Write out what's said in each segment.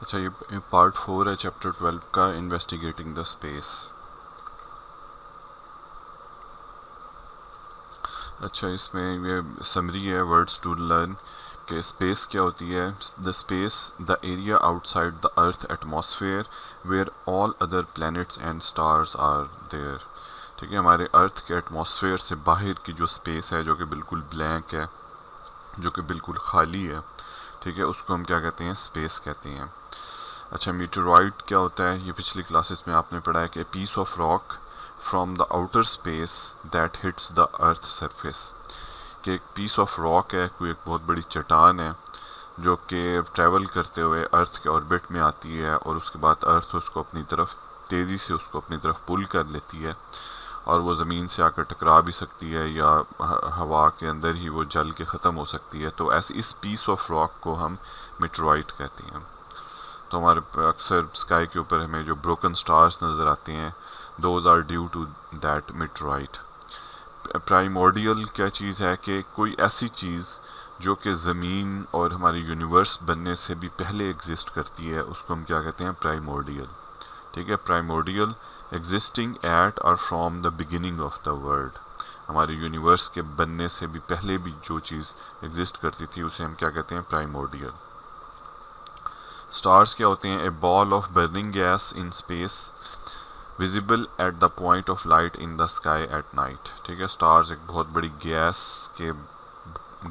अच्छा, ये पार्ट 4 है चैप्टर 12 का, इन्वेस्टिगेटिंग द स्पेस। अच्छा, इसमें ये समरी है, वर्ड्स टू लर्न कि स्पेस क्या होती है। The space, the area outside the earth atmosphere where all other planets and stars are there. ठीक है, हमारे अर्थ के एटमॉस्फेयर से बाहर की जो स्पेस है, जो कि बिल्कुल ब्लैंक है, जो कि बिल्कुल खाली है, ठीक है, उसको हम क्या कहते हैं, स्पेस कहते हैं। अच्छा, मीटरॉइड क्या होता है, ये पिछली क्लासेस में आपने पढ़ा है कि piece of rock from the outer space that hits the earth surface. कि एक पीस ऑफ रॉक है, कोई एक बहुत बड़ी चट्टान है जो कि ट्रैवल करते हुए अर्थ के ऑर्बिट में आती है, और उसके बाद अर्थ उसको अपनी तरफ तेज़ी से उसको अपनी तरफ पुल कर लेती है, और वो ज़मीन से आकर टकरा भी सकती है, या हवा के अंदर ही वो जल के ख़त्म हो सकती है। तो ऐसे इस पीस ऑफ रॉक को हम मीटरॉइड कहते हैं। तो हमारे अक्सर स्काई के ऊपर हमें जो ब्रोकन स्टार्स नज़र आते हैं, those are due to that meteoroid. Primordial क्या चीज़ है कि कोई ऐसी चीज़ जो कि ज़मीन और हमारे यूनिवर्स बनने से भी पहले एग्जिस्ट करती है, उसको हम क्या कहते हैं, प्राइमोर्डियल। ठीक है, प्राइमोर्डियल, एग्जिस्टिंग एट और from the beginning of the world. हमारे यूनिवर्स के बनने से भी पहले भी जो चीज़ एग्जिस्ट करती थी उसे हम क्या कहते हैं, प्राइमोर्डियल। स्टार्स क्या होते हैं, a ball of burning gas in space visible at the point of light in the sky at night. ठीक है, स्टार्स एक बहुत बड़ी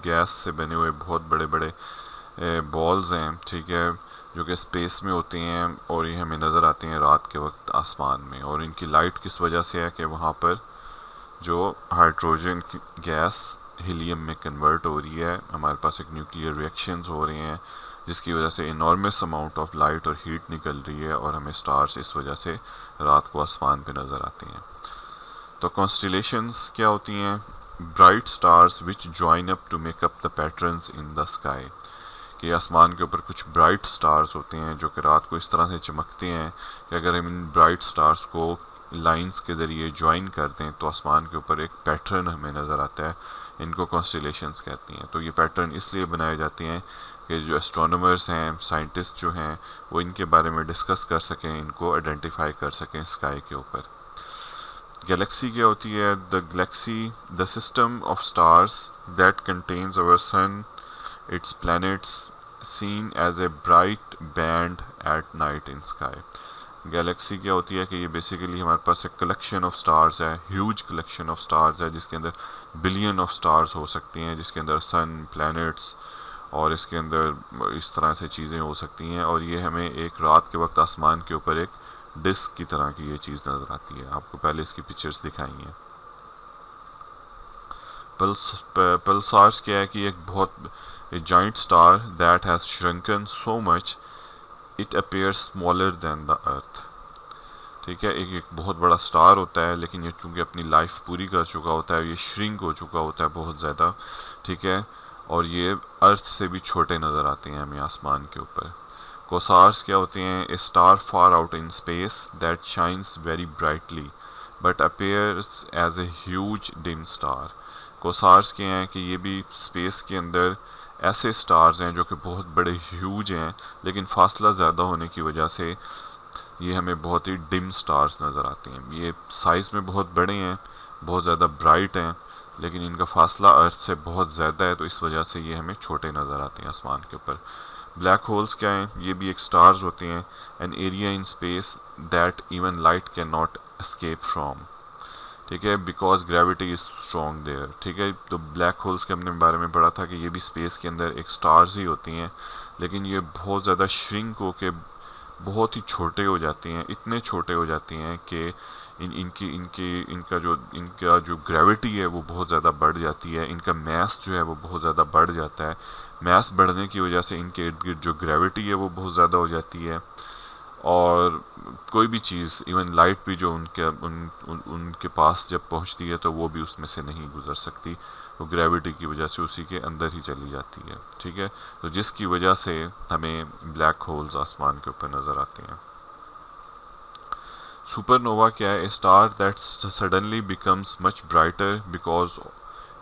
गैस से बने हुए बहुत बड़े बड़े बॉल्स हैं, ठीक है, जो कि स्पेस में होते हैं, और ये हमें नज़र आते हैं रात के वक्त आसमान में। और इनकी लाइट किस वजह से है कि वहाँ पर जो हाइड्रोजन की गैस हीलियम में कन्वर्ट हो रही है, हमारे पास एक न्यूक्लियर रिएक्शंस हो रहे हैं, जिसकी वजह से इनॉर्मस अमाउंट ऑफ लाइट और हीट निकल रही है, और हमें स्टार्स इस वजह से रात को आसमान पे नज़र आती हैं। तो कॉन्स्टिलेशंस क्या होती हैं, bright stars which join up to make up the patterns in the sky. कि आसमान के ऊपर कुछ ब्राइट स्टार्स होते हैं जो कि रात को इस तरह से चमकते हैं कि अगर हम इन ब्राइट स्टार्स को लाइंस के ज़रिए ज्वाइन कर दें तो आसमान के ऊपर एक पैटर्न हमें नज़र आता है। इनको कॉन्स्टिलेशंस कहती हैं। तो ये पैटर्न इसलिए बनाए जाते हैं कि जो एस्ट्रोनॉमर्स हैं, साइंटिस्ट जो हैं, वो इनके बारे में डिस्कस कर सकें, इनको आइडेंटिफाई कर सकें स्काई के ऊपर। गैलेक्सी क्या होती है, the galaxy, the system of stars that contains our sun, its planets seen as a bright band at night in sky। Galaxy क्या होती है कि ये बेसिकली हमारे पास एक कलेक्शन ऑफ स्टार्स है, ह्यूज कलेक्शन ऑफ स्टार्स है, जिसके अंदर बिलियन ऑफ स्टार्स हो सकती हैं, जिसके अंदर सन, प्लैनेट्स और इसके अंदर इस तरह से चीज़ें हो सकती हैं। और ये हमें एक रात के वक्त आसमान के ऊपर एक डिस्क की तरह की ये चीज़ नज़र आती है। आपको पहले इसकी पिक्चर्स दिखाई हैं। पल्सार्स क्या है कि एक बहुत a giant star that has shrunken so much it appears smaller than the earth। ठीक है, एक बहुत बड़ा स्टार होता है, लेकिन ये चूंकि अपनी लाइफ पूरी कर चुका होता है, ये श्रिंक हो चुका होता है बहुत ज़्यादा, ठीक है, और ये अर्थ से भी छोटे नज़र आते हैं हमें आसमान के ऊपर। कोसार्स क्या होते हैं, a star far out in space that shines very brightly but appears as a huge dim star. Quasars क्या हैं कि ये भी स्पेस के अंदर ऐसे स्टार्स हैं जो कि बहुत बड़े ह्यूज हैं, लेकिन फासला ज़्यादा होने की वजह से ये हमें बहुत ही डिम स्टार्स नज़र आते हैं। ये साइज़ में बहुत बड़े हैं, बहुत ज़्यादा ब्राइट हैं, लेकिन इनका फासला अर्थ से बहुत ज़्यादा है, तो इस वजह से ये हमें छोटे नज़र आते हैं आसमान के ऊपर। ब्लैक होल्स क्या हैं, ये भी एक स्टार्स होते हैं, an area in space that even light can not escape from. ठीक है, because gravity is strong there. ठीक है, तो ब्लैक होल्स के हमने बारे में पढ़ा था कि ये भी स्पेस के अंदर एक स्टार्स ही होती हैं, लेकिन ये बहुत ज़्यादा श्रिंक होके बहुत ही छोटे हो जाते हैं, इतने छोटे हो जाते हैं कि इनकी इनकी इनका जो ग्रेविटी है वो बहुत ज़्यादा बढ़ जाती है, इनका मैस जो है वो बहुत ज़्यादा बढ़ जाता है। मैस बढ़ने की वजह से इनके इर्द गिर्द जो ग्रेविटी है वो बहुत ज़्यादा हो जाती है, और कोई भी चीज़, इवन लाइट भी जो उनके पास जब पहुंचती है तो वो भी उसमें से नहीं गुजर सकती, वो ग्रेविटी की वजह से उसी के अंदर ही चली जाती है। ठीक है, तो जिसकी वजह से हमें ब्लैक होल्स आसमान के ऊपर नज़र आते हैं। सुपरनोवा क्या है, a star that suddenly becomes much brighter because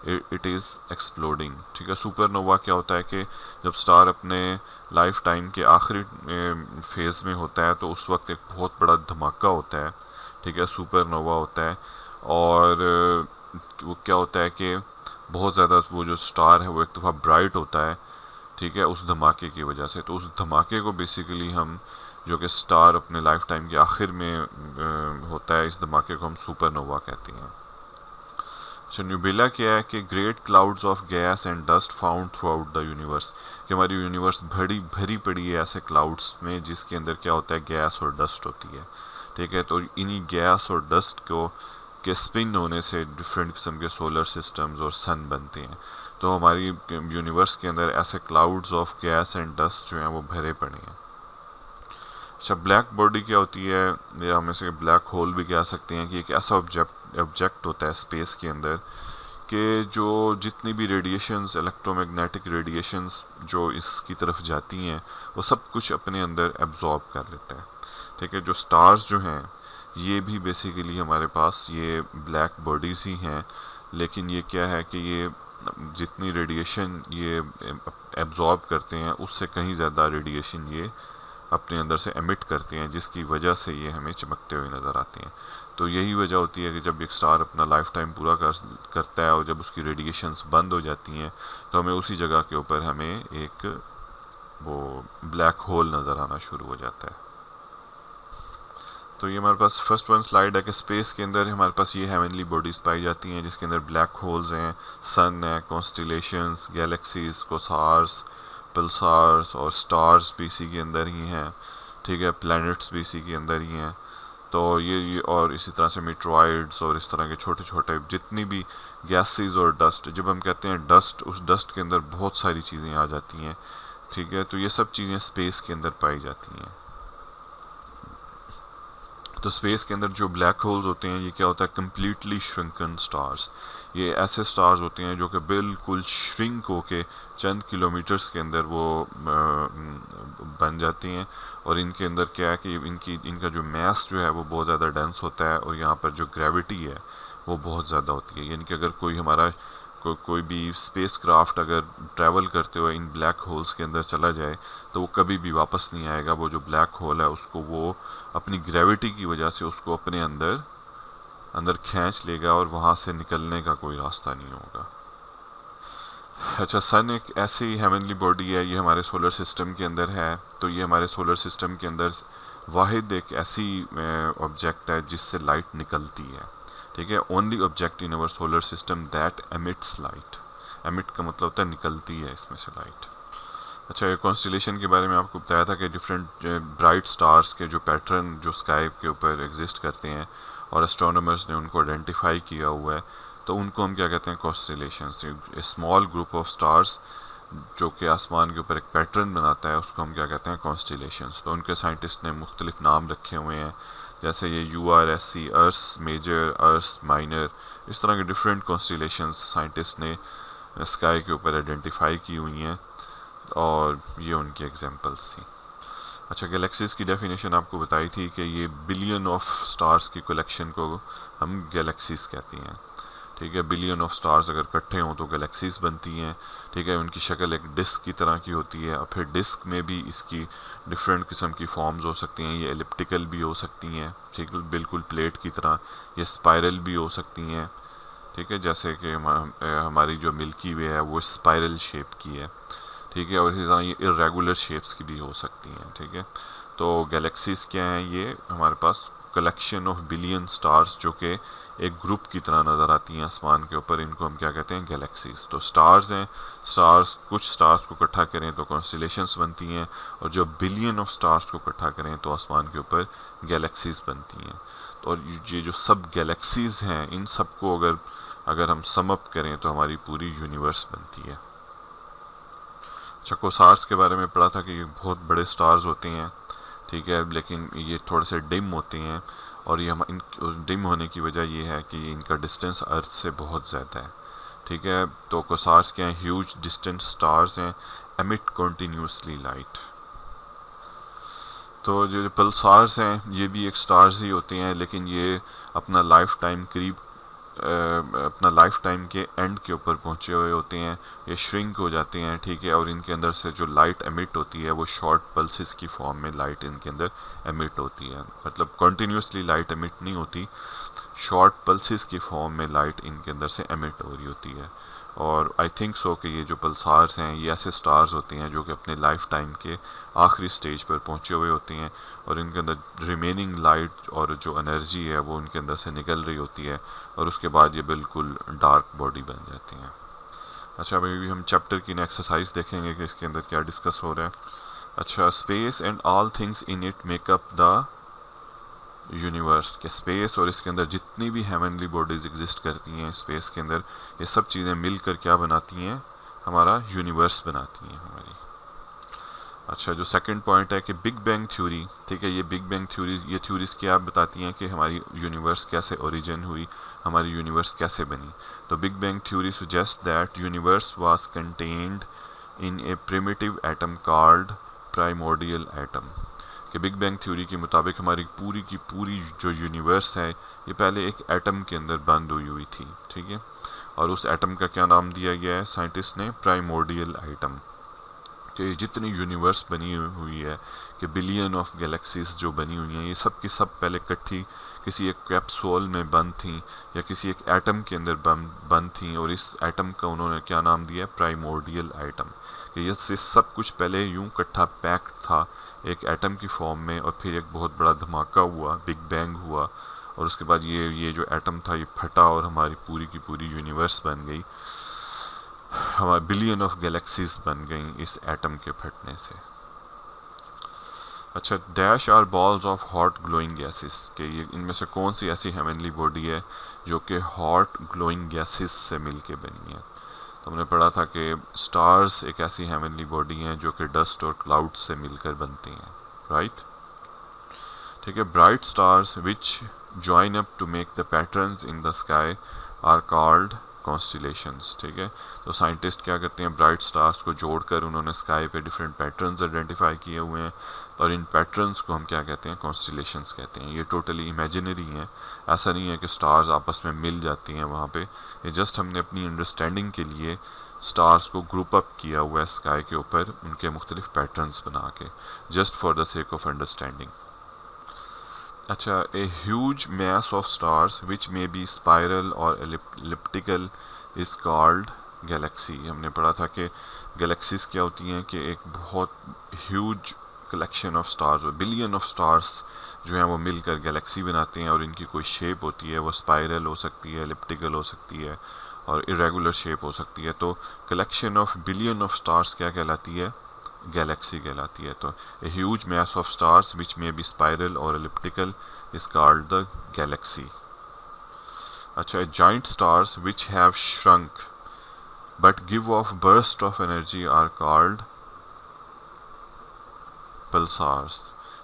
it is exploding. ठीक है, सुपरनोवा क्या होता है कि जब स्टार अपने लाइफ टाइम के आखिरी फेज़ में होता है तो उस वक्त एक बहुत बड़ा धमाका होता है। ठीक है, सुपरनोवा होता है, और वो क्या होता है कि बहुत ज़्यादा वो जो स्टार है वो एक दफ़ा ब्राइट होता है। ठीक है, उस धमाके की वजह से। तो उस धमाके को बेसिकली हम, जो कि स्टार अपने लाइफ टाइम के आखिर में होता है, इस धमाके को हम सुपरनोवा कहते हैं। अच्छा, न्यूबिला क्या है कि great clouds of gas and dust found through out the universe, कि हमारी यूनिवर्स भरी पड़ी है ऐसे क्लाउड्स में जिसके अंदर क्या होता है, गैस और डस्ट होती है। ठीक है, तो इन्हीं गैस और डस्ट को के स्पिन होने से डिफरेंट किस्म के सोलर सिस्टम्स और सन बनते हैं। तो हमारी यूनिवर्स के अंदर ऐसे clouds of gas and dust जो हैं वो भरे पड़े हैं। अच्छा, ब्लैक बॉडी क्या होती है, या हम इसे ब्लैक होल भी कह सकते हैं, कि एक ऐसा ऑब्जेक्ट होता है स्पेस के अंदर कि जो जितनी भी रेडिएशंस, इलेक्ट्रोमैग्नेटिक रेडिएशंस जो इसकी तरफ जाती हैं वो सब कुछ अपने अंदर एब्जॉर्ब कर लेता है। ठीक है, जो स्टार्स जो हैं ये भी बेसिकली हमारे पास ये ब्लैक बॉडीज़ ही हैं, लेकिन ये क्या है कि ये जितनी रेडिएशन ये एब्जॉर्ब करते हैं उससे कहीं ज़्यादा रेडिएशन ये अपने अंदर से एमिट करते हैं, जिसकी वजह से ये हमें चमकते हुए नज़र आते हैं। तो यही वजह होती है कि जब एक स्टार अपना लाइफ टाइम पूरा करता है और जब उसकी रेडिएशंस बंद हो जाती हैं तो हमें उसी जगह के ऊपर हमें एक वो ब्लैक होल नज़र आना शुरू हो जाता है। तो ये हमारे पास फर्स्ट वन स्लाइड है कि स्पेस के अंदर हमारे पास ये हेवनली बॉडीज़ पाई जाती हैं जिसके अंदर ब्लैक होल्स हैं, सन है, कॉन्स्टिलेशंस, गैलेक्सीज, कोसार्स, पल्सार्स और स्टार्स भी इसी के अंदर ही हैं। ठीक है, प्लैनेट्स भी इसी के अंदर ही हैं। तो ये और इसी तरह से मीट्रॉइड्स और इस तरह के छोटे छोटे जितनी भी गैसेस और डस्ट, जब हम कहते हैं डस्ट, उस डस्ट के अंदर बहुत सारी चीज़ें आ जाती हैं। ठीक है, तो ये सब चीज़ें स्पेस के अंदर पाई जाती हैं। तो स्पेस के अंदर जो ब्लैक होल्स होते हैं ये क्या होता है, कम्प्लीटली श्रिंकन स्टार्स। ये ऐसे स्टार्स होते हैं जो कि बिल्कुल श्रिंक होके चंद किलोमीटर्स के अंदर वो बन जाती हैं, और इनके अंदर क्या है कि इनका जो मैस जो है वो बहुत ज़्यादा डेंस होता है, और यहाँ पर जो ग्रेविटी है वो बहुत ज़्यादा होती है। यानी कि अगर कोई हमारा कोई भी स्पेस क्राफ्ट अगर ट्रैवल करते हुए इन ब्लैक होल्स के अंदर चला जाए तो वो कभी भी वापस नहीं आएगा। वो जो ब्लैक होल है उसको वो अपनी ग्रेविटी की वजह से उसको अपने अंदर खींच लेगा और वहाँ से निकलने का कोई रास्ता नहीं होगा। अच्छा, सन एक ऐसी हेवनली बॉडी है, ये हमारे सोलर सिस्टम के अंदर है। तो ये हमारे सोलर सिस्टम के अंदर वाहिद एक ऐसी ऑब्जेक्ट है जिससे लाइट निकलती है। ठीक है, only object in our solar system that emits light. Emit का मतलब होता है निकलती है इसमें से लाइट। अच्छा, ये कॉन्स्टिलेशन के बारे में आपको बताया था कि डिफरेंट ब्राइट स्टार्स के जो पैटर्न जो स्काई के ऊपर एग्जिस्ट करते हैं और एस्ट्रोनॉमर्स ने उनको आइडेंटिफाई किया हुआ है, तो उनको हम क्या कहते हैं, constellations. A small group of stars जो कि आसमान के ऊपर एक पैटर्न बनाता है उसको हम क्या कहते हैं, कॉन्स्टिलेशंस। तो उनके साइंटिस्ट ने मुख्तलिफ नाम रखे हुए हैं, जैसे ये URSC, Ursa Major, Ursa Minor, इस तरह के डिफरेंट कॉन्स्टिलेशंस साइंटिस्ट ने स्काई के ऊपर आइडेंटिफाई की हुई हैं, और ये उनकी एग्जांपल्स थी। अच्छा, गैलेक्सीज़ की डेफिनेशन आपको बताई थी कि ये बिलियन ऑफ स्टार्स की कलेक्शन को हम गैलेक्सीज़ कहते हैं। ठीक है, बिलियन ऑफ स्टार्स अगर इकट्ठे हों तो गैलेक्सीज़ बनती हैं। ठीक है, उनकी शक्ल एक डिस्क की तरह की होती है, और फिर डिस्क में भी इसकी डिफरेंट किस्म की फॉर्म्स हो सकती हैं। ये एलिप्टिकल भी हो सकती हैं, ठीक है, बिल्कुल प्लेट की तरह। ये स्पाइरल भी हो सकती हैं। ठीक है, जैसे कि हमारी जो मिल्की वे है वो स्पाइरल शेप की है। ठीक है, और इसी तरह ये इरेगुलर शेप्स की भी हो सकती हैं। ठीक है, तो गैलेक्सीज़ क्या हैं, ये हमारे पास कलेक्शन ऑफ बिलियन स्टार्स जो कि एक ग्रुप की तरह नज़र आती हैं आसमान के ऊपर, इनको हम क्या कहते हैं, गैलेक्सीज़। तो स्टार्स हैं, स्टार्स कुछ स्टार्स को इकट्ठा करें तो कॉन्स्टिलेशंस बनती हैं, और जो बिलियन ऑफ स्टार्स को इकट्ठा करें तो आसमान के ऊपर गैलेक्सीज़ बनती हैं। तो ये जो सब गैलेक्सीज़ हैं इन सबको अगर हम सम अप करें तो हमारी पूरी यूनिवर्स बनती है। अच्छा, कोसार्स के बारे में पढ़ा था कि ये बहुत बड़े स्टार्स होते हैं। ठीक है, लेकिन ये थोड़े से डिम होते हैं, और ये इन डिम होने की वजह ये है कि इनका डिस्टेंस अर्थ से बहुत ज़्यादा है। ठीक है, तो कोसार्स क्या हैं, ह्यूज डिस्टेंट स्टार्स हैं, एमिट कॉन्टीन्यूसली लाइट। तो जो पल्सार्स हैं ये भी एक स्टार्स ही होते हैं, लेकिन ये अपना लाइफ टाइम करीब अपना लाइफ टाइम के एंड के ऊपर पहुंचे हुए होते हैं, ये श्रिंक हो जाते हैं, ठीक है, और इनके अंदर से जो लाइट एमिट होती है वो शॉर्ट पल्सेस की फॉर्म में लाइट इनके अंदर एमिट होती है, मतलब कंटिन्यूसली लाइट एमिट नहीं होती, शॉर्ट पल्सेस की फॉर्म में लाइट इनके अंदर से एमिट हो रही होती है। और आई थिंक सो कि ये जो पल्सार्स हैं ये ऐसे स्टार्स होते हैं जो कि अपने लाइफ टाइम के आखिरी स्टेज पर पहुंचे हुए होते हैं, और इनके अंदर रिमेनिंग लाइट और जो एनर्जी है वो उनके अंदर से निकल रही होती है, और उसके बाद ये बिल्कुल डार्क बॉडी बन जाती हैं। अच्छा, अभी हम चैप्टर की एक्सरसाइज देखेंगे कि इसके अंदर क्या डिस्कस हो रहा है। अच्छा, space and all things in it makeup the universe, के स्पेस और इसके अंदर जितनी भी हेवनली बॉडीज़ एग्जिस्ट करती हैं स्पेस के अंदर, ये सब चीज़ें मिलकर क्या बनाती हैं, हमारा यूनिवर्स बनाती हैं हमारी। अच्छा, जो सेकंड पॉइंट है कि बिग बैंग थ्योरी, ठीक है, ये बिग बैंग थ्योरी, ये थ्योरीज क्या बताती हैं कि हमारी यूनिवर्स कैसे ओरिजिन हुई, हमारी यूनिवर्स कैसे बनी। तो big bang theory suggest that universe was contained in A primitive atom called primordial atom, कि बिग बैंग थ्योरी के मुताबिक हमारी पूरी की पूरी जो यूनिवर्स है ये पहले एक एटम के अंदर बंद हुई थी, ठीक है, और उस एटम का क्या नाम दिया गया है साइंटिस्ट ने, प्राइमोर्डियल एटम। कि जितनी यूनिवर्स बनी हुई है, कि बिलियन ऑफ गैलेक्सीज जो बनी हुई हैं, ये सब की सब पहले इकट्ठी किसी एक कैप्सूल में बंद थी या किसी एक एटम के अंदर बंद थी, और इस एटम का उन्होंने क्या नाम दिया, प्राइमोर्डियल एटम। कि ये सब कुछ पहले यूं इकट्ठा पैक्ड था एक एटम की फॉर्म में, और फिर एक बहुत बड़ा धमाका हुआ, बिग बैंग हुआ, और उसके बाद ये जो एटम था ये फटा और हमारी पूरी की पूरी यूनिवर्स बन गई, हमारे बिलियन ऑफ गैलेक्सीज बन गई इस एटम के फटने से। अच्छा, dash are balls of hot glowing gases, कि ये इनमें से कौन सी ऐसी हेवनली बॉडी है जो कि हॉट ग्लोइंग गैसेस से मिलके बनी है। तो हमने पढ़ा था कि स्टार्स एक ऐसी हेवनली बॉडी हैं जो कि डस्ट और क्लाउड से मिलकर बनती हैं, राइट, ठीक है। Bright stars which join up to make the patterns in the sky are called constellations, ठीक है। तो साइंटिस्ट क्या करते हैं, ब्राइट स्टार्स को जोड़कर उन्होंने स्काई पे डिफरेंट पैटर्न्स आइडेंटिफाई किए हुए हैं, और इन पैटर्न्स को हम क्या कहते हैं, कॉन्स्टिलेशंस कहते हैं। ये टोटली इमेजिनरी हैं, ऐसा नहीं है कि स्टार्स आपस में मिल जाती हैं वहाँ पे, ये जस्ट हमने अपनी अंडरस्टैंडिंग के लिए स्टार्स को ग्रुप अप किया हुआ है स्काई के ऊपर, उनके मुख्तलिफ पैटर्न्स बना के, just for the sake of understanding. अच्छा, a huge mass of stars which may be spiral और elliptical is called galaxy। हमने पढ़ा था कि गैलेक्सीज क्या होती हैं, कि एक बहुत huge collection of stars, billion of stars जो हैं वो मिलकर गैलेक्सी बनाते हैं, और इनकी कोई शेप होती है, वो स्पाइरल हो सकती है, एलिप्टिकल हो सकती है, और इरेगुलर शेप हो सकती है। तो collection of billion of stars क्या कहलाती है, गैलेक्सी कहलाती है। तो a huge mass of stars which may be spiral और elliptical is called the galaxy. अच्छा, giant stars which have shrunk but give off burst of energy are called pulsars,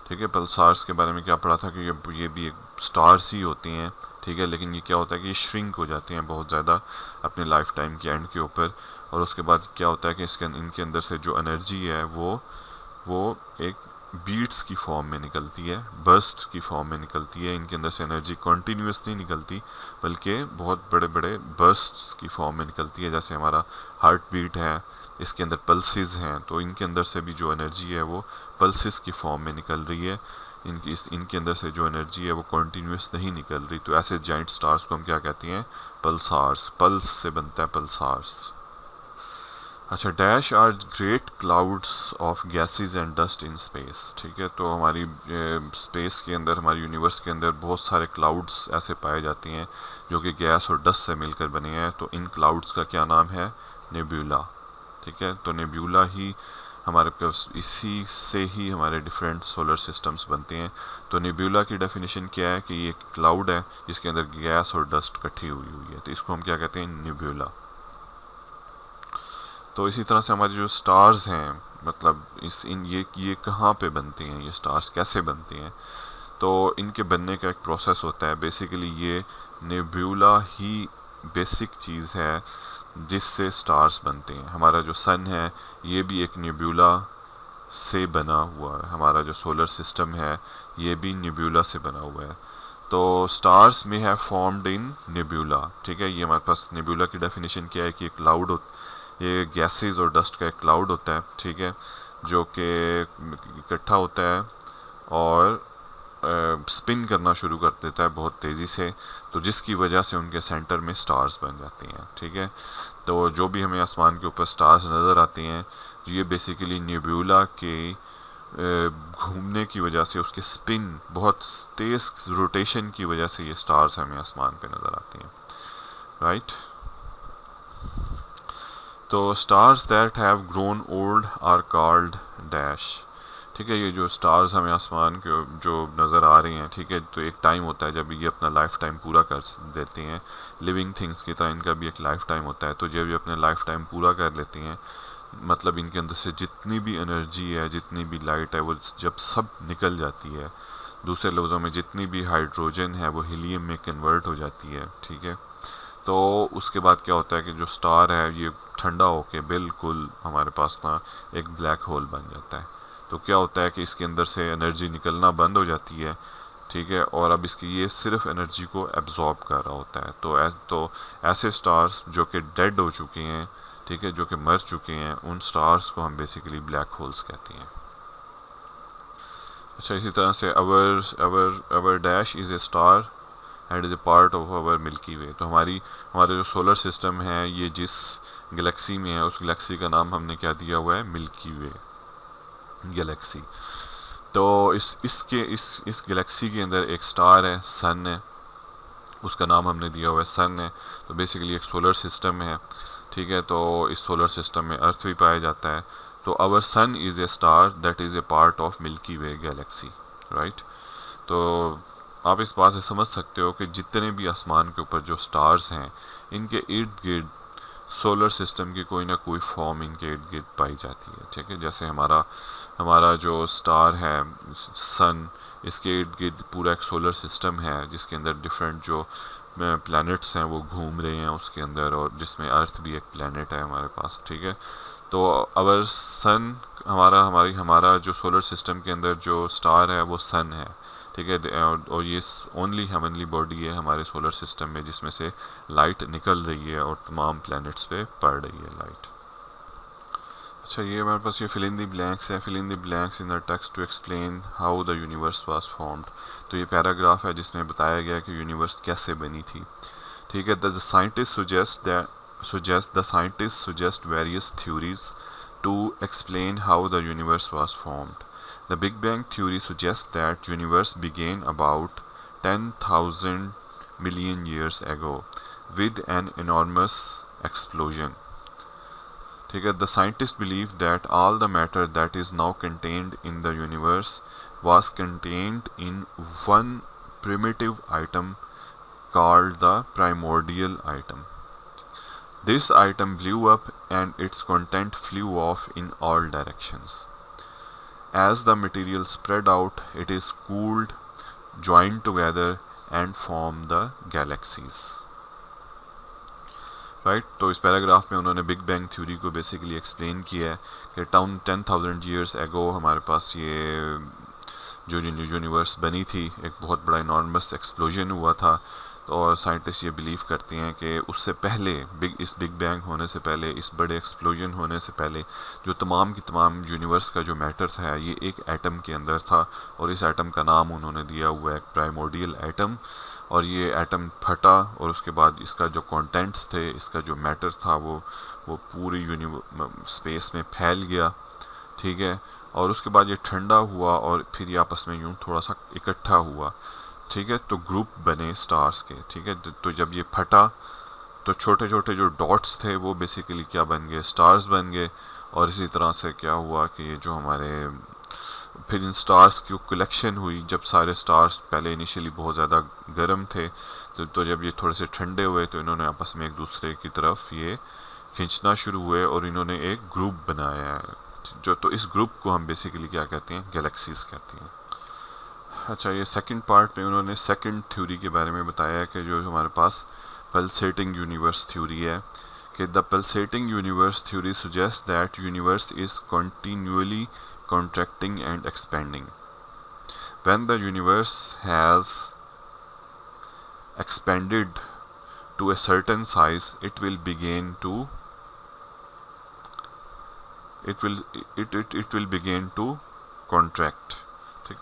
ठीक है। पल्सार्स के बारे में क्या पढ़ा था कि ये भी एक स्टार्स ही होती हैं, ठीक है, लेकिन ये क्या होता है कि ये श्रिंक हो जाती हैं बहुत ज़्यादा अपने लाइफ टाइम के एंड के ऊपर, और उसके बाद क्या होता है कि इनके अंदर से जो एनर्जी है वो एक बीट्स की फॉर्म में निकलती है, बर्स्ट्स की फॉर्म में निकलती है। इनके अंदर से एनर्जी कॉन्टीन्यूस नहीं निकलती, बल्कि बहुत बड़े बड़े बर्स्ट्स की फॉर्म में निकलती है। जैसे हमारा हार्ट बीट है, इसके अंदर पल्सेस हैं, तो इनके अंदर से भी जो एनर्जी है वो पल्सेस की फॉर्म में निकल रही है। इनके अंदर से जो एनर्जी है वो कॉन्टीन्यूस नहीं निकल रही। तो ऐसे जाइंट स्टार्स को हम क्या कहते हैं, पल्सार्स, पल्स से बनता है पल्सार्स। अच्छा, dash are great clouds of gases and dust in space, ठीक है। तो हमारी स्पेस के अंदर, हमारी यूनिवर्स के अंदर बहुत सारे क्लाउड्स ऐसे पाए जाते हैं जो कि गैस और डस्ट से मिलकर बने हैं। तो इन क्लाउड्स का क्या नाम है, नेब्यूला, ठीक है। तो नेब्यूला ही हमारे पास, इसी से ही हमारे डिफरेंट सोलर सिस्टम्स बनते हैं। तो नेब्यूला की डेफिनेशन क्या है, कि ये क्लाउड है जिसके अंदर गैस और डस्ट इकट्ठी हुई है, तो इसको हम क्या कहते हैं, नेब्यूला। तो इसी तरह से हमारे जो स्टार्स हैं, मतलब ये कहाँ पे बनते हैं, ये स्टार्स कैसे बनते हैं, तो इनके बनने का एक प्रोसेस होता है। बेसिकली ये नेब्यूला ही बेसिक चीज़ है जिससे स्टार्स बनते हैं। हमारा जो सन है ये भी एक नेब्यूला से बना हुआ है, हमारा जो सोलर सिस्टम है ये भी नेब्यूला से बना हुआ है। तो स्टार्स में हैव फॉर्म्ड इन नेब्यूला, ठीक है। ये हमारे पास नेब्यूला की डेफिनेशन क्या है कि एक क्लाउड ये गैसेस और डस्ट का एक क्लाउड होता है, ठीक है, जो कि इकट्ठा होता है और स्पिन करना शुरू कर देता है बहुत तेज़ी से, तो जिसकी वजह से उनके सेंटर में स्टार्स बन जाती हैं, ठीक है। तो जो भी हमें आसमान के ऊपर स्टार्स नज़र आती हैं, ये बेसिकली नेब्यूला के घूमने की वजह से, उसके स्पिन बहुत तेज़ रोटेशन की वजह से ये स्टार्स हमें आसमान पे नज़र आती हैं, राइट। तो stars that have grown old are called dash, ठीक है। ये जो स्टार्स हमें आसमान के जो नज़र आ रही हैं, ठीक है, तो एक टाइम होता है जब ये अपना लाइफ टाइम पूरा कर देती हैं, लिविंग थिंग्स की तरह इनका भी एक लाइफ टाइम होता है। तो जब ये अपने लाइफ टाइम पूरा कर लेती हैं, मतलब इनके अंदर से जितनी भी एनर्जी है, जितनी भी लाइट है, वो जब सब निकल जाती है, दूसरे लफ्ज़ों में जितनी भी हाइड्रोजन है वो हीलियम में कन्वर्ट हो जाती है, ठीक है। तो उसके बाद क्या होता है कि जो स्टार है ये ठंडा होके बिल्कुल हमारे पास ना एक ब्लैक होल बन जाता है। तो क्या होता है कि इसके अंदर से एनर्जी निकलना बंद हो जाती है, ठीक है, और अब इसकी ये सिर्फ एनर्जी को एब्जॉर्ब कर रहा होता है। तो ऐसे स्टार्स जो कि डेड हो चुके हैं, ठीक है, जो कि मर चुके हैं, उन स्टार्स को हम बेसिकली ब्लैक होल्स कहते हैं। अच्छा, इसी तरह से our dash is a star and is a part of our Milky Way. तो हमारे जो सोलर सिस्टम है, ये जिस गैलेक्सी में है, उस गैलेक्सी का नाम हमने क्या दिया हुआ है, मिल्की वे गैलेक्सी। तो इस गैलेक्सी के अंदर एक स्टार है, सन है, उसका नाम हमने दिया हुआ है सन है। तो बेसिकली एक सोलर सिस्टम है, ठीक है। तो इस सोलर सिस्टम में अर्थ भी पाया जाता है। तो our sun is a star that is a part of Milky Way galaxy, right. तो आप इस बात से समझ सकते हो कि जितने भी आसमान के ऊपर जो स्टार्स हैं, इनके इर्द गिर्द सोलर सिस्टम की कोई ना कोई फॉर्म इनके इर्द गिर्द पाई जाती है, ठीक है। जैसे हमारा जो स्टार है सन, इसके इर्द गिर्द पूरा एक सोलर सिस्टम है जिसके अंदर डिफरेंट जो प्लैनेट्स हैं वो घूम रहे हैं उसके अंदर, और जिसमें अर्थ भी एक प्लैनेट है हमारे पास, ठीक है। तो अवर सन हमारा जो सोलर सिस्टम के अंदर जो स्टार है वो सन है, ठीक है। और ये ओनली हेवनली बॉडी है हमारे सोलर सिस्टम में जिसमें से लाइट निकल रही है और तमाम प्लैनेट्स पे पड़ रही है लाइट। अच्छा, ये हमारे पास ये फिल इन द ब्लैंक्स है, fill in the blanks in the text to explain how the universe was formed. तो ये पैराग्राफ है जिसमें बताया गया कि यूनिवर्स कैसे बनी थी, ठीक है। The scientist suggest various theories to explain how the universe was formed. The Big Bang theory suggests that universe began about 10,000 million years ago with an enormous explosion. ठीक है। The scientists believe that all the matter that is now contained in the universe was contained in one primitive atom called the primordial atom. This atom blew up and its content flew off in all directions. As the material spread out, it is cooled, joined together and form the galaxies. Right. तो इस paragraph में उन्होंने big bang theory को basically explain किया है कि 10,000 years ago हमारे पास ये जो यूनिवर्स बनी थी, एक बहुत बड़ा इनॉर्मस एक्सप्लोजन हुआ था। और साइंटिस्ट ये बिलीव करते हैं कि उससे पहले इस बिग बैंग होने से पहले, इस बड़े एक्सप्लोजन होने से पहले जो तमाम की तमाम यूनिवर्स का जो मैटर था ये एक एटम के अंदर था, और इस एटम का नाम उन्होंने दिया हुआ है प्राइमोर्डियल एटम। और ये एटम फटा और उसके बाद इसका जो कंटेंट्स थे, इसका जो मैटर था वो पूरी स्पेस में फैल गया, ठीक है। और उसके बाद ये ठंडा हुआ और फिर ये आपस में यूँ थोड़ा सा इकट्ठा हुआ, ठीक है। तो ग्रुप बने स्टार्स के, ठीक है। तो जब ये फटा तो छोटे छोटे जो डॉट्स थे वो बेसिकली क्या बन गए, स्टार्स बन गए। और इसी तरह से क्या हुआ कि ये जो हमारे फिर इन स्टार्स की कलेक्शन हुई, जब सारे स्टार्स पहले इनिशियली बहुत ज़्यादा गर्म थे, तो जब ये थोड़े से ठंडे हुए तो इन्होंने आपस में एक दूसरे की तरफ ये खींचना शुरू हुए और इन्होंने एक ग्रुप बनाया है। तो इस ग्रुप को हम बेसिकली क्या कहते हैं, गैलेक्सीज कहते हैं। अच्छा, ये सेकंड पार्ट में उन्होंने सेकंड थ्योरी के बारे में बताया है कि जो हमारे पास पल्सेटिंग यूनिवर्स थ्योरी है, कि the pulsating universe theory suggest that universe is continually contracting and expanding. When the universe has expanded to a certain size, it will begin to contract. ठीक,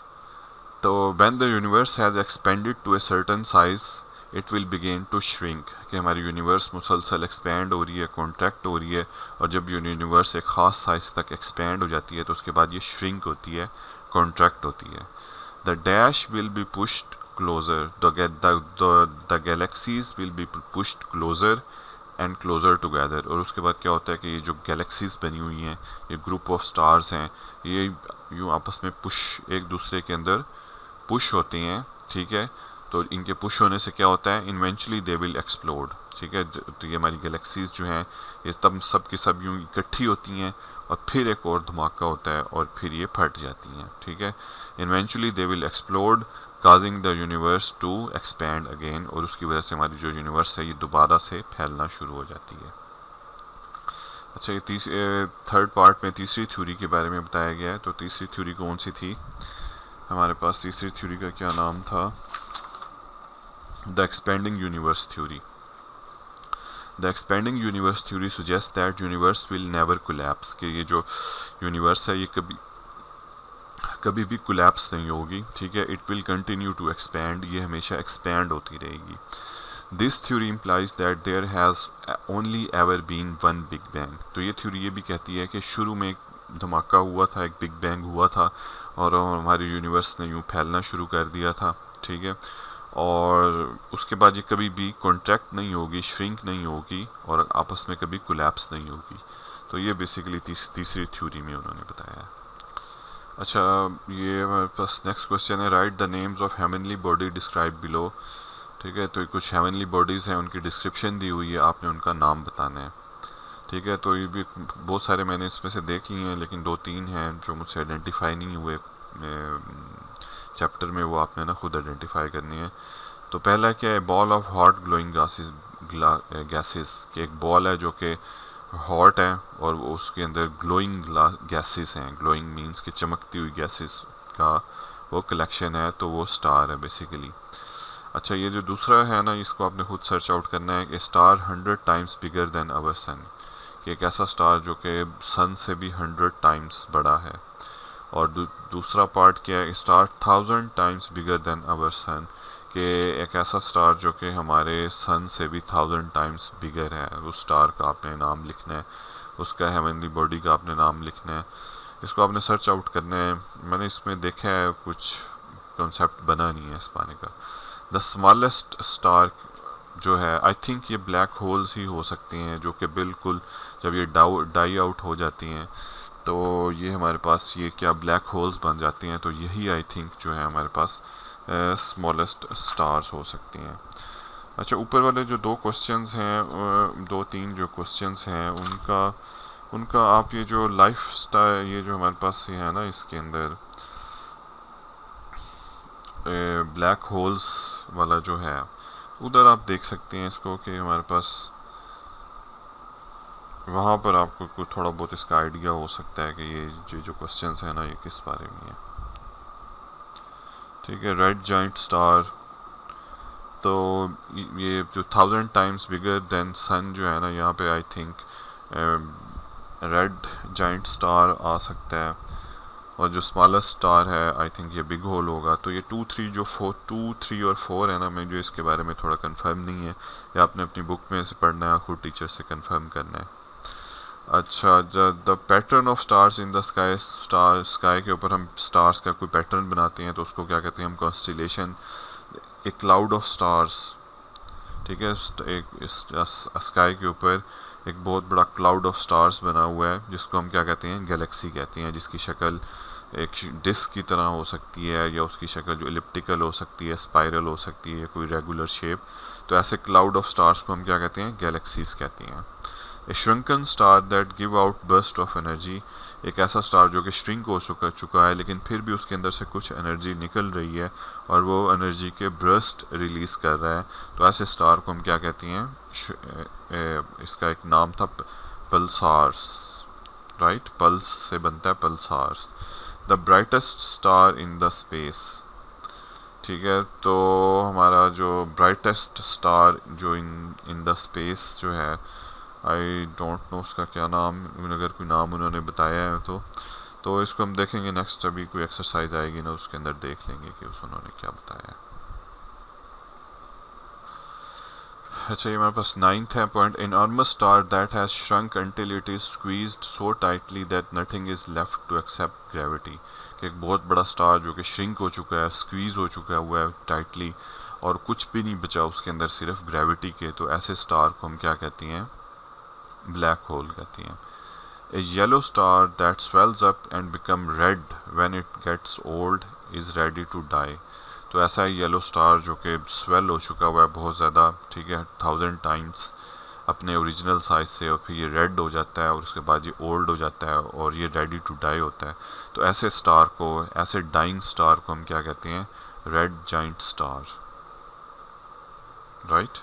तो when the universe has expanded to a certain size, it will begin to shrink, कि हमारी universe मुसलसल expand हो रही है, contract हो रही है, और जब यूनिवर्स एक ख़ास साइज तक एक्सपैंड हो जाती है तो उसके बाद ये श्रिंक होती है, कॉन्ट्रैक्ट होती है. The dash will be pushed closer, the galaxies will be pushed closer and closer together. और उसके बाद क्या होता है कि ये जो गैलेक्सीज बनी हुई हैं, ये ग्रुप ऑफ स्टार्स हैं, ये यूँ आपस में एक दूसरे के अंदर पुश होती हैं. ठीक है, तो इनके पुश होने से क्या होता है, इन्वेंचुअली दे विल एक्सप्लोड. ठीक है, तो ये हमारी गैलेक्सीज जो हैं ये तब सब की सब यूँ इकट्ठी होती हैं और फिर एक और धमाका होता है और फिर ये फट जाती हैं. ठीक है, eventually they will explode causing the universe to expand again. और उसकी वजह से हमारी जो यूनिवर्स है ये दोबारा से फैलना शुरू हो जाती है. अच्छा, ये थर्ड पार्ट में तीसरी थ्योरी के बारे में बताया गया है. तो तीसरी थ्योरी कौन सी थी हमारे पास? तीसरी थ्योरी का क्या नाम था? The expanding universe theory. The expanding universe theory suggest that universe will never collapse, कि ये जो यूनिवर्स है ये कभी भी कोलैप्स नहीं होगी. ठीक है, it will continue to expand, ये हमेशा एक्सपैंड होती रहेगी. This theory implies that there has only ever been one big bang. तो ये थ्योरी ये भी कहती है कि शुरू में एक धमाका हुआ था, एक बिग बैंग हुआ था और हमारी यूनिवर्स ने यूँ फैलना शुरू कर दिया था. ठीक है, और उसके बाद ये कभी भी कॉन्ट्रैक्ट नहीं होगी, श्रिंक नहीं होगी और आपस में कभी कोलैप्स नहीं होगी. तो ये बेसिकली तीसरी थ्योरी में उन्होंने बताया. अच्छा, ये हमारे पास नेक्स्ट क्वेश्चन है, right the names of heavenly body describe below. ठीक है, तो कुछ हेवनली बॉडीज़ हैं, उनकी डिस्क्रिप्शन दी हुई है, आपने उनका नाम बताना है. ठीक है, तो ये भी बहुत सारे मैंने इसमें से देख लिए हैं, लेकिन 2-3 हैं जो मुझसे आइडेंटिफाई नहीं हुए चैप्टर में, वो आपने ना खुद आइडेंटिफाई करनी है. तो पहला क्या है, ball of hot glowing gases, कि एक बॉल है जो कि हॉट है और उसके अंदर ग्लोइंग गैसेस हैं. ग्लोइंग मींस कि चमकती हुई गैसेस का वो कलेक्शन है, तो वो स्टार है बेसिकली. अच्छा, ये जो दूसरा है ना, इसको आपने खुद सर्च आउट करना है कि star 100 times bigger than our sun, कि एक ऐसा स्टार जो कि सन से भी 100 टाइम्स बड़ा है. और दूसरा पार्ट क्या है, star 1000 times bigger than our sun, कि एक ऐसा स्टार जो कि हमारे सन से भी 1000 टाइम्स बिगर है. उस स्टार का आपने नाम लिखना है, उसका हेवनली बॉडी का आपने नाम लिखना है. इसको आपने सर्च आउट करना है. मैंने इसमें देखा है, कुछ कॉन्सेप्ट बना नहीं है इस पाने का. द स्मॉलेस्ट स्टार जो है, आई थिंक ये ब्लैक होल्स ही हो सकती हैं, जो कि बिल्कुल जब ये डाई आउट हो जाती हैं तो ये हमारे पास ये क्या ब्लैक होल्स बन जाती हैं. तो यही आई थिंक जो है हमारे पास स्मॉलेस्ट स्टार्स हो सकती हैं. अच्छा, ऊपर वाले जो 2 क्वेश्चंस हैं, 2-3 जो क्वेश्चंस हैं, उनका आप ये जो लाइफ स्टाइल, ये जो हमारे पास ये है ना, इसके अंदर ब्लैक होल्स वाला जो है, उधर आप देख सकते हैं इसको, कि हमारे पास वहाँ पर आपको थोड़ा बहुत इसका आइडिया हो सकता है कि ये जो क्वेश्चंस हैं ना, ये किस बारे में है. ठीक है, रेड जाइंट स्टार, तो ये जो 1000 टाइम्स बिगर देन सन जो है ना, यहाँ पे I think red giant star आ सकता है. और जो स्मॉलेस्ट स्टार है, आई थिंक ये बिग होल होगा. तो ये 2, 3 और 4 है ना, मैं जो इसके बारे में थोड़ा कंफर्म नहीं है, या आपने अपनी बुक में से पढ़ना है, खुद टीचर से कंफर्म करना है. अच्छा, the pattern of stars in the sky के ऊपर हम स्टार्स का कोई पैटर्न बनाते हैं तो उसको क्या कहते हैं हम? कॉन्स्टिलेशन. एक क्लाउड ऑफ स्टार्स. ठीक है, एक स्काई के ऊपर एक बहुत बड़ा क्लाउड ऑफ स्टार्स बना हुआ है, जिसको हम क्या कहते हैं? गैलेक्सी कहते हैं, जिसकी शक्ल एक डिस्क की तरह हो सकती है, या उसकी शक्ल जो एलिप्टिकल हो सकती है, स्पाइरल हो सकती है, या कोई रेगुलर शेप. तो ऐसे क्लाउड ऑफ स्टार्स को हम क्या कहते हैं? गैलेक्सीज कहते हैं. A shrunken star that give out burst of energy, एक ऐसा स्टार जो कि श्रिंक हो चुका है लेकिन फिर भी उसके अंदर से कुछ एनर्जी निकल रही है और वो एनर्जी के बर्स्ट रिलीज़ कर रहा है. तो ऐसे स्टार को हम क्या कहते हैं? इसका एक नाम था पल्सार्स. राइट, पल्स से बनता है पल्सार्स. The brightest star in the space. ठीक है, तो हमारा जो ब्राइटेस्ट स्टार जो इन द स्पेस जो है, आई डोंट नो उसका क्या नाम, अगर कोई नाम उन्होंने बताया है तो इसको हम देखेंगे नेक्स्ट, अभी कोई एक्सरसाइज आएगी ना उसके अंदर देख लेंगे कि उन्होंने क्या बताया है। अच्छा, ये हमारे पास 9th है point, enormous star that has shrunk until it is squeezed so tightly that nothing is left to accept gravity। कि एक बहुत बड़ा स्टार जो कि श्रिंक हो चुका है, स्क्वीज हो चुका हुआ है टाइटली, और कुछ भी नहीं बचा उसके अंदर सिर्फ ग्रेविटी के, तो ऐसे स्टार को हम क्या कहती हैं, ब्लैक होल कहती हैं। A yellow star that swells up and become red when it gets old is ready to die। तो ऐसा है येलो स्टार जो कि स्वेल हो चुका हुआ है बहुत ज़्यादा, ठीक है, 1000 टाइम्स अपने ओरिजिनल साइज से, और फिर ये रेड हो जाता है और उसके बाद ये ओल्ड हो जाता है और ये रेडी टू डाई होता है। तो ऐसे स्टार को, ऐसे डाइंग स्टार को हम क्या कहते हैं, रेड जाइंट स्टार, राइट।